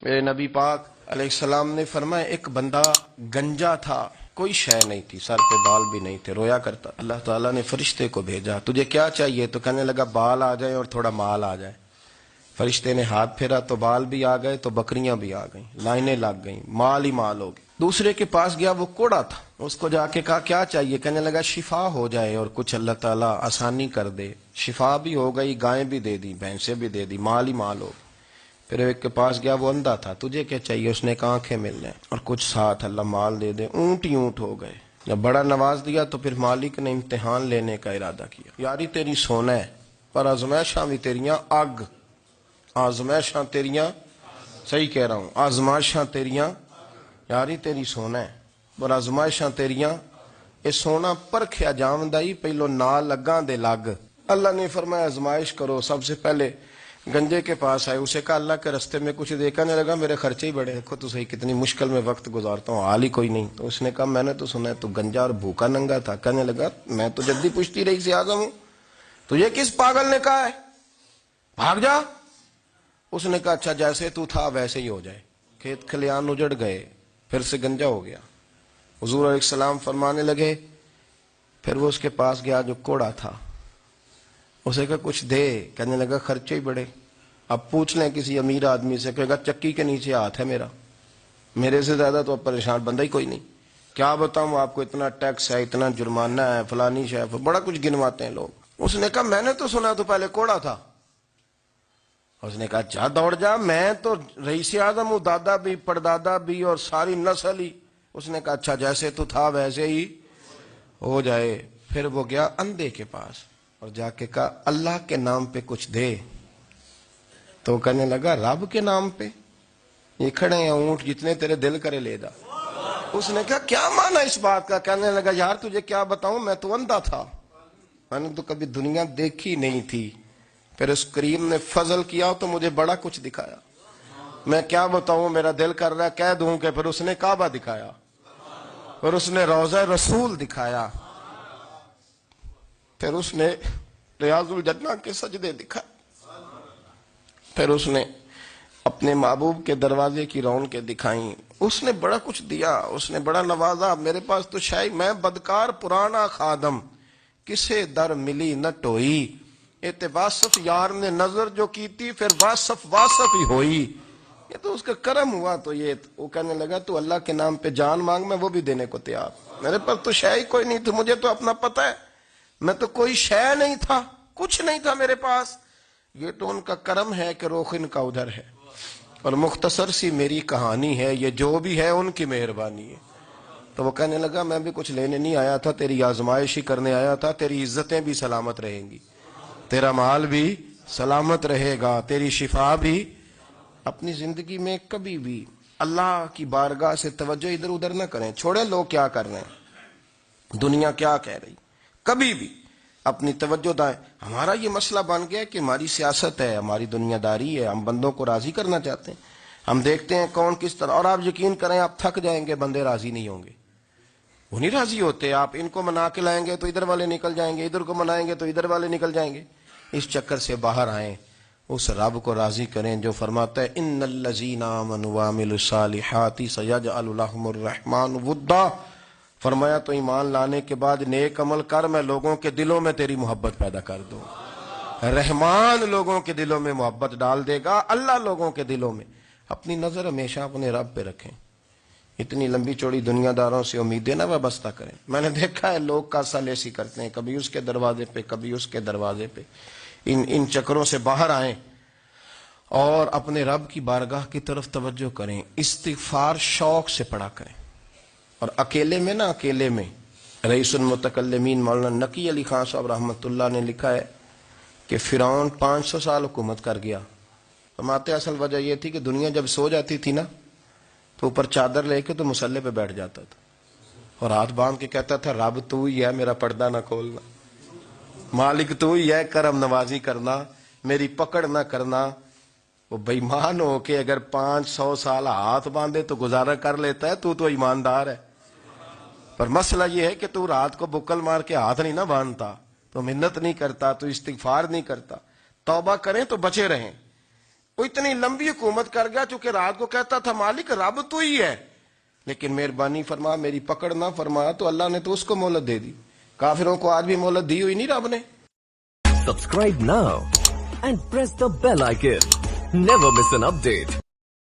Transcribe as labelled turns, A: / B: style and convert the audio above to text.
A: میرے نبی پاک علیہ السلام نے فرمایا ایک بندہ گنجا تھا، کوئی شے نہیں تھی، سر پہ بال بھی نہیں تھے، رویا کرتا. اللہ تعالیٰ نے فرشتے کو بھیجا، تجھے کیا چاہیے؟ تو کہنے لگا بال آ جائیں اور تھوڑا مال آ جائے. فرشتے نے ہاتھ پھیرا تو بال بھی آ گئے تو بکریاں بھی آ گئیں، لائنیں لگ گئیں، مال ہی مال ہو گئے. دوسرے کے پاس گیا، وہ کوڑا تھا، اس کو جا کے کہا کیا چاہیے؟ کہنے لگا شفا ہو جائے اور کچھ اللہ تعالیٰ آسانی کر دے. شفا بھی ہو گئی، گائیں بھی دے دی، بھینسیں بھی دے دی، مال ہی مال ہو گئی. پھر ایک کے پاس گیا، وہ اندھا تھا، تجھے کیا چاہیے؟ اس نے کہا آنکھیں مل جائیں اور کچھ ساتھ اللہ مال دے دے. اونٹ ہی اونٹ ہو گئے. جب بڑا نواز دیا تو پھر مالک نے امتحان لینے کا ارادہ کیا. یاری تیری سونا ہے پر آزمائشاں بھی تیریاں اگ، آزمائشاں تیریاں، صحیح کہہ رہا ہوں، آزمائشاں تیریاں، یاری تیری سونا ہے پر آزمائشاں تیریاں. یہ سونا پرکھیا جامدائی پہلو نال لگاں دے لگ. اللہ نے فرمایا آزمائش کرو. سب سے پہلے گنجے کے پاس آئے، اسے کہا اللہ کے رستے میں کچھ دیکھنے لگا، میرے خرچے ہی بڑے، دیکھو تو صحیح کتنی مشکل میں وقت گزارتا ہوں، حال ہی کوئی نہیں. تو اس نے کہا میں نے تو سنا ہے تو گنجا اور بھوکا ننگا تھا. کہنے لگا میں تو جدی پشتی رئیس اعظم ہوں، تجھے کس پاگل نے کہا ہے بھاگ جا؟ اس نے کہا اچھا جیسے تو تھا ویسے ہی ہو جائے. کھیت کھلیان اجڑ گئے، پھر سے گنجا ہو گیا. حضور علیہ السلام فرمانے لگے، پھر وہ اس کے پاس گیا جو کوڑا تھا، اسے کہا کچھ دے. کہنے لگا خرچے ہی بڑے. اب پوچھ لیں کسی امیر آدمی سے، کہے گا چکی کے نیچے ہاتھ ہے میرا، میرے سے زیادہ تو اب پریشان بندہ ہی کوئی نہیں. کیا بتاؤں آپ کو، اتنا ٹیکس ہے، اتنا جرمانہ ہے، فلانی شے، بڑا کچھ گنواتے ہیں لوگ. اس نے کہا میں نے تو سنا تو پہلے کوڑا تھا. اس نے کہا جا دوڑ جا، میں تو رئیس اعظم ہوں، دادا بھی پردادا بھی اور ساری نسل ہی. اس نے کہا اچھا جیسے تو تھا ویسے ہی ہو جائے. پھر وہ گیا اندھے کے پاس اور جا کے کہا اللہ کے نام پہ کچھ دے. تو کہنے لگا رب کے نام پہ؟ یہ کھڑے ہیں اونٹ، جتنے تیرے دل کرے لے دا. اس نے کہا کیا معنی اس بات کا؟ کہنے لگا یار تجھے کیا بتاؤں، میں تو اندھا تھا، میں نے تو کبھی دنیا دیکھی نہیں تھی. پھر اس کریم نے فضل کیا تو مجھے بڑا کچھ دکھایا. میں کیا بتاؤں، میرا دل کر رہا ہے کہہ دوں کہ پھر اس نے کعبہ دکھایا، پھر اس نے روضہ رسول دکھایا، پھر اس نے ریاض الجنہ کے سجدے دکھائے، پھر اس نے اپنے محبوب کے دروازے کی رونقیں دکھائیں. اس نے بڑا کچھ دیا، اس نے بڑا نوازا. میرے پاس تو شاید میں بدکار پرانا خادم، کسے در ملی نہ ٹوئی، واصف یار نے نظر جو کی تھی پھر واصف ہی ہوئی. یہ تو اس کا کرم ہوا. تو یہ وہ کہنے لگا تو اللہ کے نام پہ جان مانگ، میں وہ بھی دینے کو تیار. میرے پاس تو شے ہی کوئی نہیں تھی، مجھے تو اپنا پتہ ہے، میں تو کوئی شے نہیں تھا، کچھ نہیں تھا میرے پاس. یہ تو ان کا کرم ہے کہ رخ ان کا ادھر ہے. اور مختصر سی میری کہانی ہے، یہ جو بھی ہے ان کی مہربانی ہے. تو وہ کہنے لگا میں بھی کچھ لینے نہیں آیا تھا، تیری آزمائش ہی کرنے آیا تھا. تیری عزتیں بھی سلامت رہیں گی، تیرا مال بھی سلامت رہے گا، تیری شفا بھی. اپنی زندگی میں کبھی بھی اللہ کی بارگاہ سے توجہ ادھر ادھر نہ کریں. چھوڑیں لوگ کیا کر رہے ہیں، دنیا کیا کہہ رہی، کبھی بھی اپنی توجہ دائیں. ہمارا یہ مسئلہ بن گیا کہ ہماری سیاست ہے، ہماری دنیا داری ہے، ہم بندوں کو راضی کرنا چاہتے ہیں. ہم دیکھتے ہیں کون کس طرح، اور آپ یقین کریں آپ تھک جائیں گے، بندے راضی نہیں ہوں گے، وہ نہیں راضی ہوتے. آپ ان کو منا کے لائیں گے تو ادھر والے نکل جائیں گے، ادھر کو منائیں گے تو ادھر والے نکل جائیں گے. اس چکر سے باہر آئیں، اس رب کو راضی کریں جو فرماتا ہے ان الذین آمنوا وعملوا الصالحات سیجعل لهم الرحمن ودا. فرمایا تو ایمان لانے کے بعد نیک عمل کر، میں لوگوں کے دلوں میں تیری محبت پیدا کر دوں. رحمان لوگوں کے دلوں میں محبت ڈال دے گا، اللہ لوگوں کے دلوں میں. اپنی نظر ہمیشہ اپنے رب پہ رکھیں. اتنی لمبی چوڑی دنیا داروں سے امیدیں نہ وابستہ کریں. میں نے دیکھا ہے لوگ کاسا لیسی کرتے ہیں، کبھی اس کے دروازے پہ کبھی اس کے دروازے پہ. ان چکروں سے باہر آئیں اور اپنے رب کی بارگاہ کی طرف توجہ کریں. استغفار شوق سے پڑھا کریں. اور اکیلے میں نا، اکیلے میں رئیس المتکلمین مولانا نقی علی خان صاحب رحمۃ اللہ نے لکھا ہے کہ فرعون 500 سال حکومت کر گیا. فرماتے اصل وجہ یہ تھی کہ دنیا جب سو جاتی تھی نا تو اوپر چادر لے کے تو مسلح پہ بیٹھ جاتا تھا اور ہاتھ باندھ کے کہتا تھا رب تو ہی ہے، میرا پردہ نہ کھولنا، مالک تو ہی ہے، کرم نوازی کرنا، میری پکڑ نہ کرنا. وہ بے ایمان ہو کے اگر 500 سال ہاتھ باندھے تو گزارا کر لیتا ہے، تو ایماندار ہے. پر مسئلہ یہ ہے کہ تو رات کو بکل مار کے ہاتھ نہیں نہ باندھتا، تو منت نہیں کرتا، تو استغفار نہیں کرتا. توبہ کریں تو بچے رہیں. وہ اتنی لمبی حکومت کر گیا چونکہ رات کو کہتا تھا مالک رب تو ہی ہے، لیکن مہربانی فرما میری پکڑ نہ فرما، تو اللہ نے تو اس کو مہلت دے دی. کافروں کو آج بھی مہلت دی ہوئی نہیں رب نے.
B: Subscribe now and press the bell icon. Never miss an update.